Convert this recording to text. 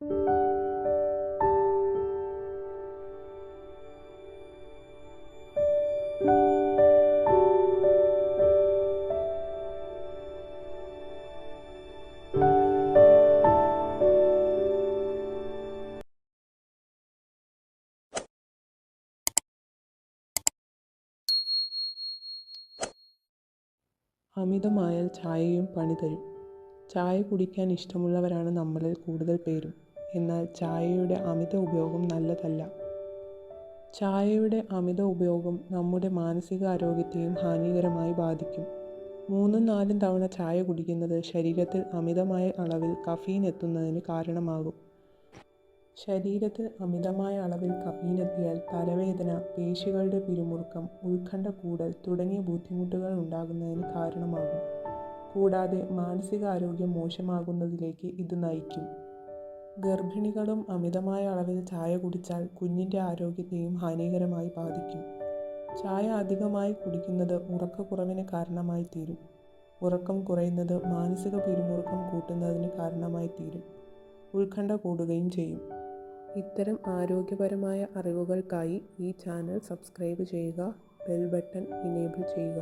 അമിതമായാൽ ചായയും പണി തരും. ചായ കുടിക്കാൻ ഇഷ്ടമുള്ളവരാണ് നമ്മളിൽ കൂടുതൽ പേരും. എന്നാൽ ചായയുടെ അമിത ഉപയോഗം നല്ലതല്ല. ചായയുടെ അമിത ഉപയോഗം നമ്മുടെ മാനസികാരോഗ്യത്തെയും ഹാനികരമായി ബാധിക്കും. 3-4 തവണ ചായ കുടിക്കുന്നത് ശരീരത്തിൽ അമിതമായ അളവിൽ കഫീൻ എത്തുന്നതിന് കാരണമാകും. ശരീരത്തിൽ അമിതമായ അളവിൽ കഫീൻ എത്തിയാൽ തലവേദന, പേശികളുടെ പിരിമുറുക്കം, ഉത്കണ്ഠ കൂടൽ തുടങ്ങിയ ബുദ്ധിമുട്ടുകൾ ഉണ്ടാകുന്നതിന് കാരണമാകും. കൂടാതെ മാനസികാരോഗ്യം മോശമാകുന്നതിലേക്ക് ഇത് നയിക്കും. ഗർഭിണികളും അമിതമായ അളവിൽ ചായ കുടിച്ചാൽ കുഞ്ഞിൻ്റെ ആരോഗ്യത്തെയും ഹാനികരമായി ബാധിക്കും. ചായ അധികമായി കുടിക്കുന്നത് ഉറക്കക്കുറവിന് കാരണമായി തീരും. ഉറക്കം കുറയുന്നത് മാനസിക പിരിമുറുക്കം കൂട്ടുന്നതിന് കാരണമായി തീരും. ഉത്കണ്ഠ കൂടുകയും ചെയ്യും. ഇത്തരം ആരോഗ്യപരമായ അറിവുകൾക്കായി ഈ ചാനൽ സബ്സ്ക്രൈബ് ചെയ്യുക, ബെൽ ബട്ടൺ ഇനേബിൾ ചെയ്യുക.